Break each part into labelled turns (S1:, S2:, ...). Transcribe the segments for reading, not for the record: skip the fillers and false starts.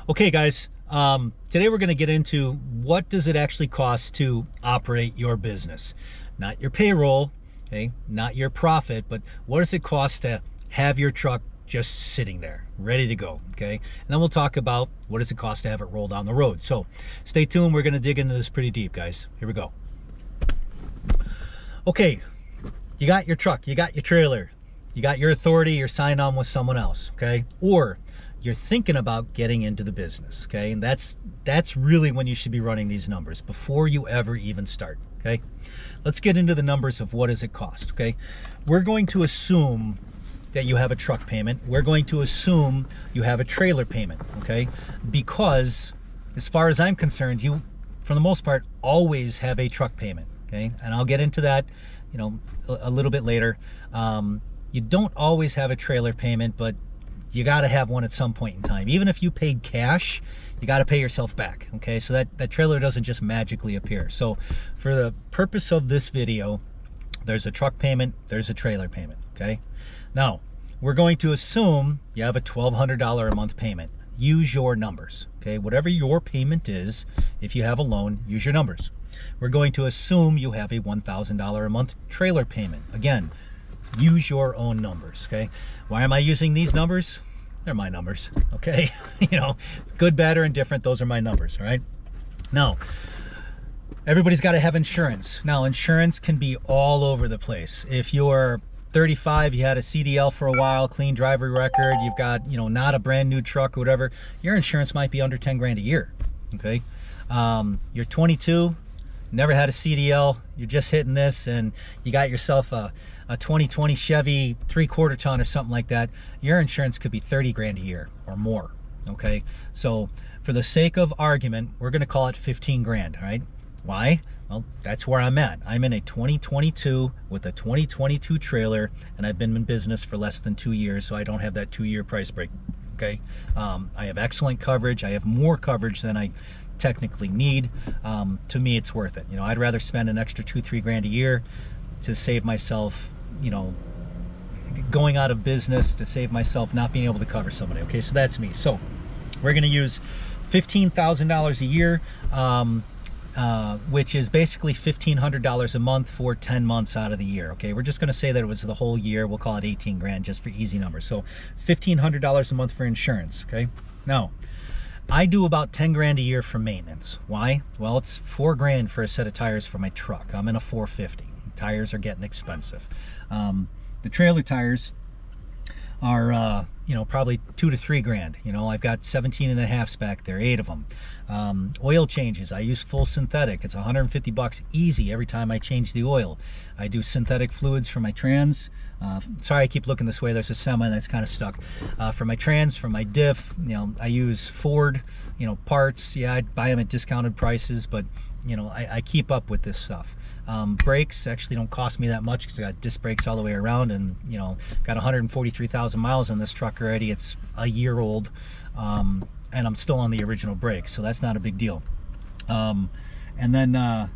S1: Okay, guys, today we're going to get into what does it actually cost to operate your business. Not your payroll, okay, not your profit, but what does it cost to have your truck just sitting there, ready to go, okay? And then we'll talk about what does it cost to have it roll down the road. So stay tuned, we're going to dig into this pretty deep, guys. Here we go. Okay, you got your truck, you got your trailer, you got your authority, you're signed on with someone else, okay? Or you're thinking about getting into the business, okay? And that's really when you should be running these numbers before you ever even start, okay? Let's get into the numbers of what does it cost, okay? We're going to assume that you have a truck payment. We're going to assume you have a trailer payment, okay? Because as far as I'm concerned, you, for the most part, always have a truck payment, okay? And I'll get into that, you know, a little bit later. You don't always have a trailer payment, but you got to have one at some point in time. Even if you paid cash, you got to pay yourself back, okay? So that trailer doesn't just magically appear. So for the purpose of this video, there's a truck payment, there's a trailer payment, okay? Now, we're going to assume you have a $1,200 a month payment. Use your numbers, okay? Whatever your payment is, if you have a loan, use your numbers. We're going to assume you have a $1,000 a month trailer payment. Again, use your own numbers, okay? Why am I using these numbers? They're my numbers, okay? You know, good, bad, or indifferent, those are my numbers, all right? Now, everybody's got to have insurance. Now, insurance can be all over the place. If you're 35, you had a CDL for a while, clean driver record, you've got, you know, not a brand new truck or whatever, your insurance might be under 10 grand a year, okay? You're 22, never had a CDL, you're just hitting this, and you got yourself a 2020 Chevy 3/4 ton or something like that, your insurance could be 30 grand a year or more, okay? So for the sake of argument, we're gonna call it 15 grand, all right? Why? Well, that's where I'm at. I'm in a 2022 with a 2022 trailer, and I've been in business for less than 2 years, so I don't have that 2-year price break, okay? I have excellent coverage. I have more coverage than I technically need. To me, it's worth it. You know, I'd rather spend an extra 2-3 grand a year to save myself, you know, going out of business, to save myself not being able to cover somebody, okay? So that's me. So we're gonna use $15,000 a year, which is basically $1,500 a month for 10 months out of the year, okay? We're just gonna say that it was the whole year. We'll call it 18 grand just for easy numbers. So $1,500 a month for insurance, okay? Now, I do about 10 grand a year for maintenance. Why? Well, it's 4 grand for a set of tires for my truck. I'm in a 450. Tires are getting expensive. The trailer tires are, you know, probably 2 to 3 grand. You know, I've got 17.5s back there, 8 of them. Oil changes, I use full synthetic. It's 150 bucks easy every time I change the oil. I do synthetic fluids for my trans. Sorry, I keep looking this way. There's a semi that's kind of stuck. For my trans, for my diff, you know, I use Ford, you know, parts. Yeah, I buy them at discounted prices, but, you know, I keep up with this stuff. Brakes actually don't cost me that much because I got disc brakes all the way around, and, you know, got 143,000 miles on this truck already. It's a year old, and I'm still on the original brakes, so that's not a big deal. And then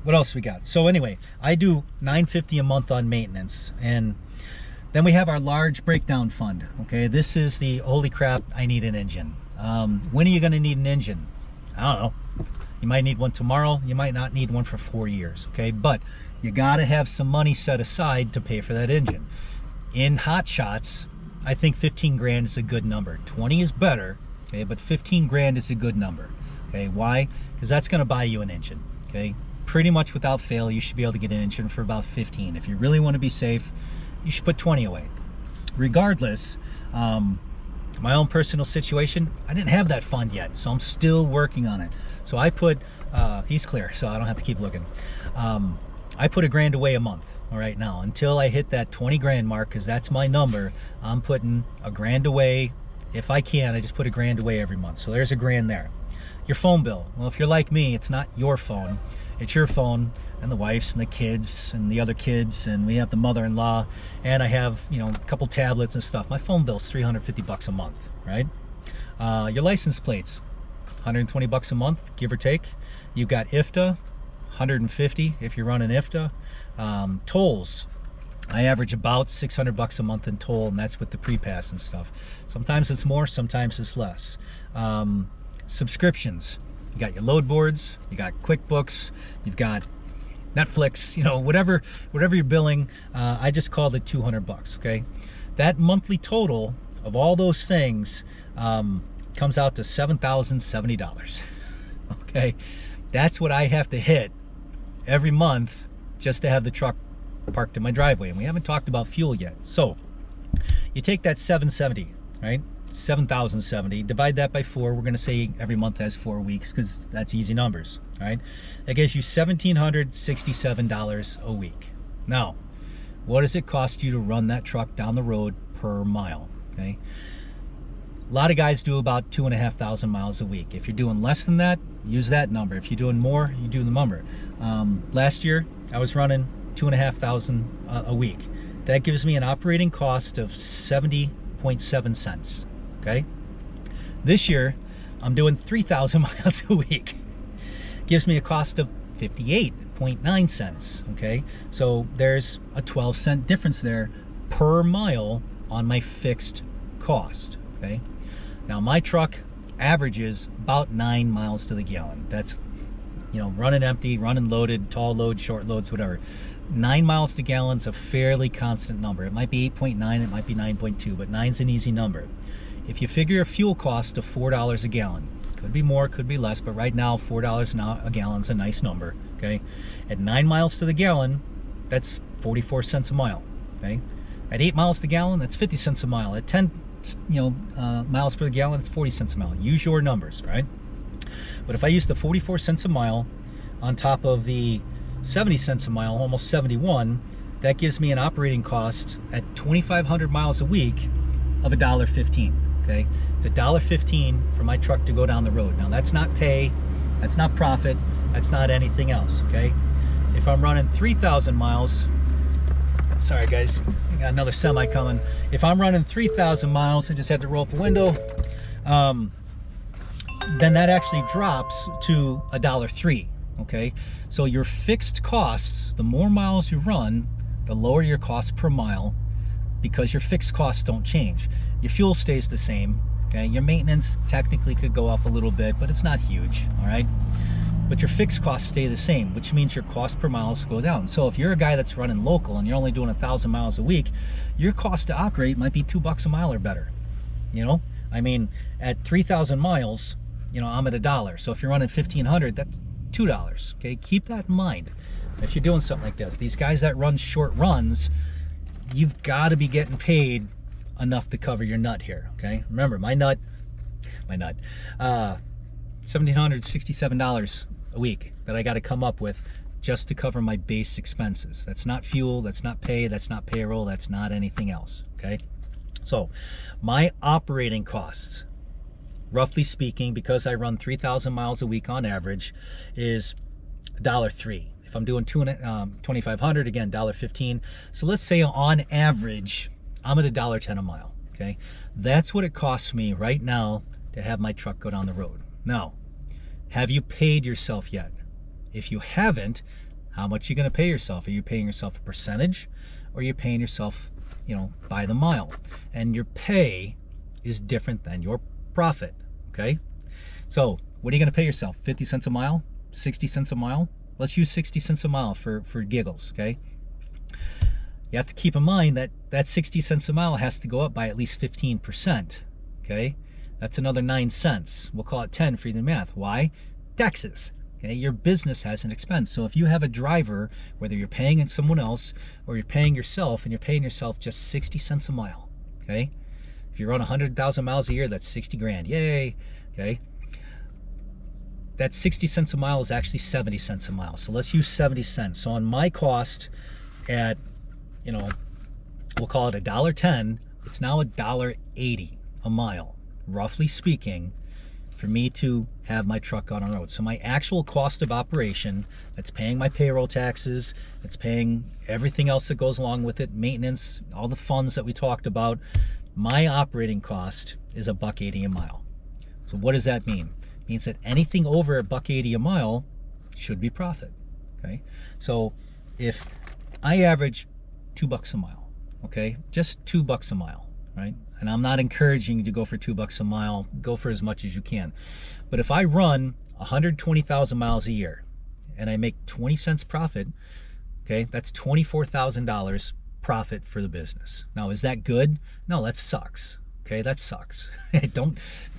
S1: what else we got? So anyway, I do $950 a month on maintenance, and then we have our large breakdown fund, okay? This is the holy crap, I need an engine. When are you going to need an engine? I don't know. You might need one tomorrow, you might not need one for 4 years, okay? But you gotta have some money set aside to pay for that engine. In Hotshots, I think 15 grand is a good number. 20 is better, okay? But 15 grand is a good number, okay? Why? Because that's gonna buy you an engine, okay? Pretty much without fail, you should be able to get an engine for about 15. If you really wanna be safe, you should put 20 away. Regardless, my own personal situation, I didn't have that fund yet, so I'm still working on it. So I put, he's clear, so I don't have to keep looking. I put $1 grand away a month, all right, now, until I hit that 20 grand mark, because that's my number. I'm putting $1 grand away. If I can, I just put $1 grand away every month. So there's $1 grand there. Your phone bill, well, if you're like me, it's not your phone. It's your phone, and the wife's, and the kids, and the other kids, and we have the mother-in-law, and I have, you know, a couple tablets and stuff. My phone bill's 350 bucks a month, right? Your license plates, 120 bucks a month, give or take. You've got IFTA, 150 if you're running IFTA. Tolls, I average about 600 bucks a month in toll, and that's with the pre-pass and stuff. Sometimes it's more, sometimes it's less. Subscriptions, you got your load boards, you got QuickBooks, you've got Netflix, you know, whatever you're billing. I just called it 200 bucks, okay? That monthly total of all those things comes out to $7,070, okay? That's what I have to hit every month just to have the truck parked in my driveway. And we haven't talked about fuel yet. So you take that 770, right? 7,070, divide that by 4. We're going to say every month has 4 weeks because that's easy numbers, right? That gives you $1,767 a week. Now, what does it cost you to run that truck down the road per mile, okay? A lot of guys do about 2,500 miles a week. If you're doing less than that, use that number. If you're doing more, you do the number. Last year, I was running 2,500 a week. That gives me an operating cost of 70.7 cents, okay? This year, I'm doing 3,000 miles a week. Gives me a cost of 58.9 cents, okay? So there's a 12-cent difference there per mile on my fixed cost, okay? Now my truck averages about 9 miles to the gallon. That's, you know, running empty, running loaded, tall loads, short loads, whatever. 9 miles to gallon's a fairly constant number. It might be 8.9, it might be 9.2, but 9's an easy number. If you figure a fuel cost of $4 a gallon, could be more, could be less, but right now $4 a gallon's a nice number, okay? At 9 miles to the gallon, that's 44 cents a mile, okay? At 8 miles to the gallon, that's 50 cents a mile. At 10 miles per gallon, it's 40 cents a mile. Use your numbers, right? But if I use the 44 cents a mile on top of the 70 cents a mile, almost 71, that gives me an operating cost at 2,500 miles a week of $1.15, okay? It's $1.15 for my truck to go down the road. Now that's not pay, that's not profit, that's not anything else, okay? If I'm running 3,000 miles, sorry guys, I got another semi coming. If I'm running 3,000 miles, I just had to roll up a window, then that actually drops to $1.03, okay? So your fixed costs, the more miles you run, the lower your cost per mile, because your fixed costs don't change. Your fuel stays the same, okay? Your maintenance technically could go up a little bit, but it's not huge, all right? But your fixed costs stay the same, which means your cost per mile go down. So if you're a guy that's running local and you're only doing 1,000 miles a week, your cost to operate might be $2 a mile or better, you know? I mean, at 3,000 miles, you know, I'm at $1. So if you're running 1,500, that's $2, okay? Keep that in mind if you're doing something like this. These guys that run short runs, you've got to be getting paid enough to cover your nut here, okay? Remember, my nut, $1,767 a week that I got to come up with just to cover my base expenses. That's not fuel, that's not pay, that's not payroll, that's not anything else, okay? So my operating costs, roughly speaking, because I run 3,000 miles a week on average, is $1.03. If I'm doing 2,500, again, $1.15. So let's say on average, I'm at $1.10 a mile, okay? That's what it costs me right now to have my truck go down the road. Now, have you paid yourself yet? If you haven't, how much are you gonna pay yourself? Are you paying yourself a percentage, or are you paying yourself, you know, by the mile? And your pay is different than your profit, okay? So what are you gonna pay yourself? 50 cents a mile? 60 cents a mile? Let's use 60 cents a mile for giggles, okay? You have to keep in mind that that 60 cents a mile has to go up by at least 15%, okay? That's another 9 cents. We'll call it 10 for the math. Why? Taxes. Okay, your business has an expense. So if you have a driver, whether you're paying someone else or you're paying yourself, and you're paying yourself just 60 cents a mile, okay? If you run 100,000 miles a year, that's 60 grand. Yay, okay? That 60 cents a mile is actually 70 cents a mile. So let's use 70 cents. So on my cost at, you know, we'll call it $1.10, it's now $1.80 a mile, roughly speaking, for me to have my truck out on the road. So my actual cost of operation, that's paying my payroll taxes, that's paying everything else that goes along with it, maintenance, all the funds that we talked about, my operating cost is $1.80 a mile. So what does that mean? It means that anything over $1.80 a mile should be profit, okay? So if I average $2 a mile, okay? Just $2 a mile, right? And I'm not encouraging you to go for $2 a mile. Go for as much as you can. But if I run 120,000 miles a year and I make 20 cents profit, okay, that's $24,000 profit for the business. Now, is that good? No, that sucks. Okay, that sucks. Don't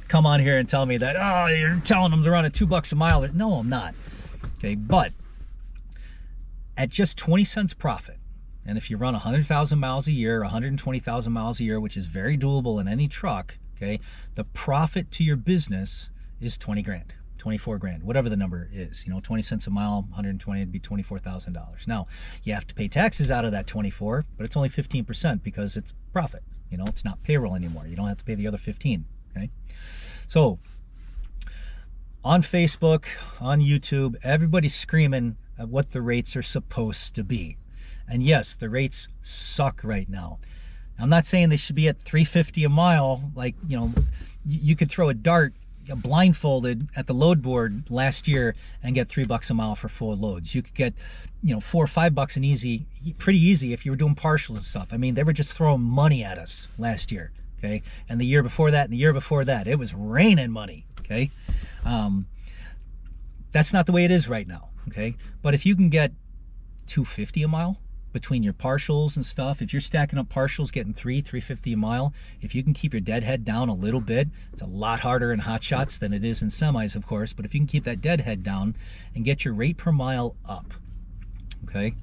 S1: come on here and tell me that, oh, you're telling them to run at $2 a mile. No, I'm not. Okay, but at just 20 cents profit, and if you run 100,000 miles a year, 120,000 miles a year, which is very doable in any truck, okay, the profit to your business is 20 grand, 24 grand, whatever the number is. 20 cents a mile, 120, it'd be $24,000. Now, you have to pay taxes out of that 24, but it's only 15% because it's profit. It's not payroll anymore. You don't have to pay the other 15, okay? So, on Facebook, on YouTube, everybody's screaming at what the rates are supposed to be. And yes, the rates suck right now. I'm not saying they should be at $3.50 a mile. Like, you could throw a dart blindfolded at the load board last year and get $3 a mile for full loads. You could get, $4 or $5 an easy, pretty easy if you were doing partials and stuff. I mean, they were just throwing money at us last year, okay? And the year before that, and the year before that, it was raining money, okay? That's not the way it is right now, okay? But if you can get $2.50 a mile between your partials and stuff, if you're stacking up partials, getting $3.50 a mile, if you can keep your deadhead down a little bit, it's a lot harder in Hotshots than it is in semis, of course, but if you can keep that deadhead down and get your rate per mile up, okay,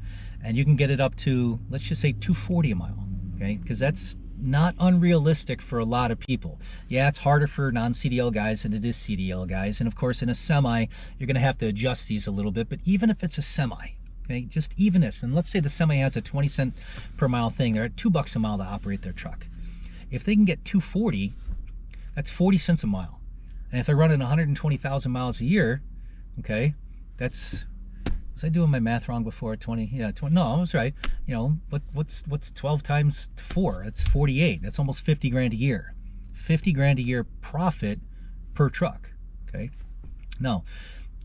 S1: and you can get it up to, let's just say $2.40 a mile, okay, because that's not unrealistic for a lot of people. Yeah, it's harder for non-CDL guys than it is CDL guys, and of course in a semi, you're going to have to adjust these a little bit, but even if it's a semi, okay, just even this, and let's say the semi has a 20 cent per mile thing, they're at $2 a mile to operate their truck. If they can get $2.40, that's 40 cents a mile. And if they're running 120,000 miles a year, okay, that's, was I doing my math wrong before? 20, yeah, 20, no, I was right. What's 12 times 4? That's 48. That's almost 50 grand a year. 50 grand a year profit per truck, okay? Now,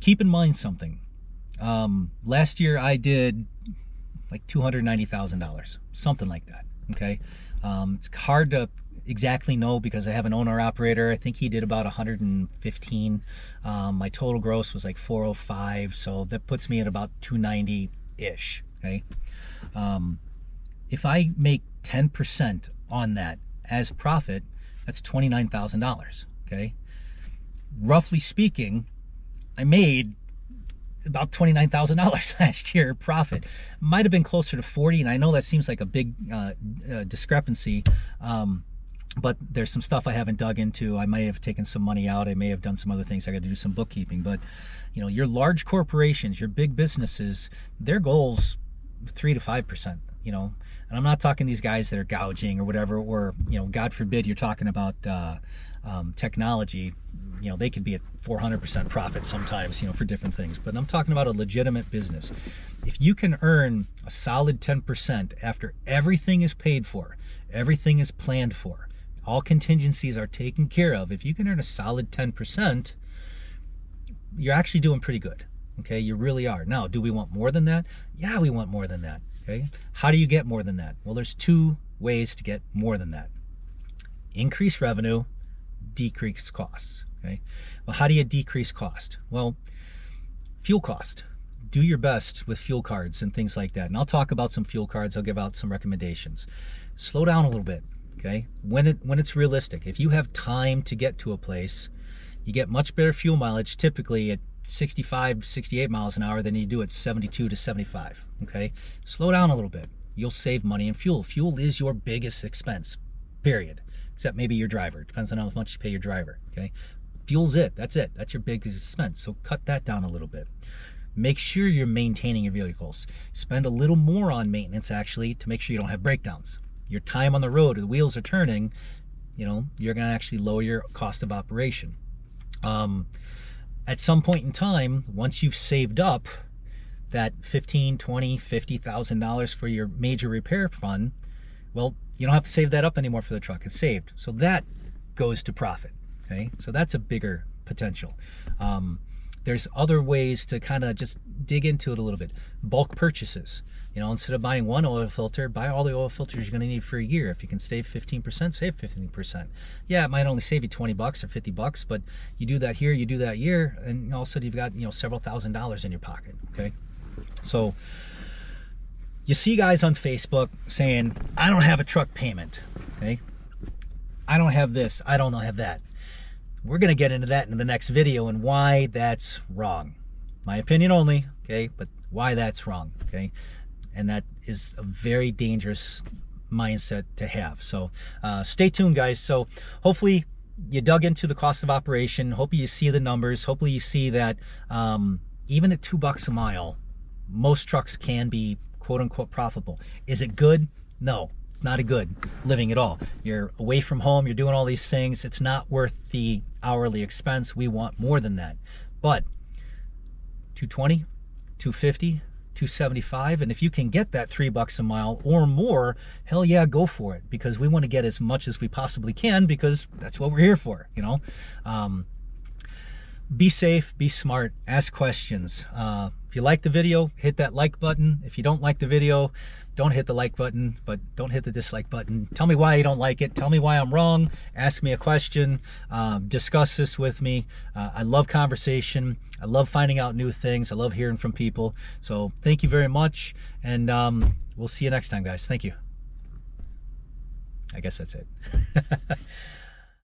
S1: keep in mind something. Last year I did like $290,000, something like that, okay? It's hard to exactly know because I have an owner operator. I think he did about 115. My total gross was like 405, so that puts me at about 290-ish, okay? If I make 10% on that as profit, that's $29,000, okay? Roughly speaking, I made about $29,000 last year profit. Might have been closer to 40, and I know that seems like a big discrepancy, but there's some stuff I haven't dug into. I may have taken some money out. I may have done some other things. I got to do some bookkeeping. But your large corporations, your big businesses, their goals 3 to 5%. And I'm not talking these guys that are gouging or whatever, or God forbid you're talking about technology. They could be at 400% profit sometimes, for different things. But I'm talking about a legitimate business. If you can earn a solid 10% after everything is paid for, everything is planned for, all contingencies are taken care of, if you can earn a solid 10%, you're actually doing pretty good. Okay, you really are. Now, do we want more than that? Yeah, we want more than that. Okay, how do you get more than that? Well, there's 2 ways to get more than that. Increase revenue, decrease costs. Okay, well, how do you decrease cost? Well, fuel cost. Do your best with fuel cards and things like that. And I'll talk about some fuel cards. I'll give out some recommendations. Slow down a little bit. Okay, when it's realistic. If you have time to get to a place, you get much better fuel mileage typically at 65, 68 miles an hour than you do at 72 to 75. Okay, slow down a little bit. You'll save money in fuel. Fuel is your biggest expense, period. Except maybe your driver. It depends on how much you pay your driver. Okay, fuel's it. That's it. That's your biggest expense. So cut that down a little bit. Make sure you're maintaining your vehicles. Spend a little more on maintenance actually to make sure you don't have breakdowns. Your time on the road, the wheels are turning, you're going to actually lower your cost of operation. At some point in time, once you've saved up that $15,000, $20,000, $50,000 for your major repair fund, well, you don't have to save that up anymore for the truck. It's saved. So that goes to profit. Okay, so that's a bigger potential. There's other ways to kind of just dig into it a little bit. Bulk purchases. You know, instead of buying one oil filter, buy all the oil filters you're going to need for a year. If you can save 15%, save 15%. Yeah, it might only save you 20 bucks or 50 bucks, but you do that here, you do that year, and all of a sudden you've got, you know, several $1,000s in your pocket, okay? So you see guys on Facebook saying, I don't have a truck payment, okay? I don't have this, I don't have that. We're going to get into that in the next video and why that's wrong. My opinion only, okay, but why that's wrong, okay? And that is a very dangerous mindset to have. So stay tuned, guys. So hopefully you dug into the cost of operation. Hopefully you see the numbers. Hopefully you see that even at $2 a mile, most trucks can be quote unquote profitable. Is it good? No, it's not a good living at all. You're away from home, you're doing all these things. It's not worth the hourly expense. We want more than that. But 220, 250, 275, and if you can get that $3 a mile or more, hell yeah, go for it, because we want to get as much as we possibly can, because that's what we're here for, you know. Be safe, be smart, ask questions. If you like the video, hit that like button. If you don't like the video, don't hit the like button, but don't hit the dislike button. Tell me why you don't like it. Tell me why I'm wrong. Ask me a question. Discuss this with me. I love conversation. I love finding out new things. I love hearing from people. So thank you very much, and we'll see you next time, guys. Thank you. I guess that's it.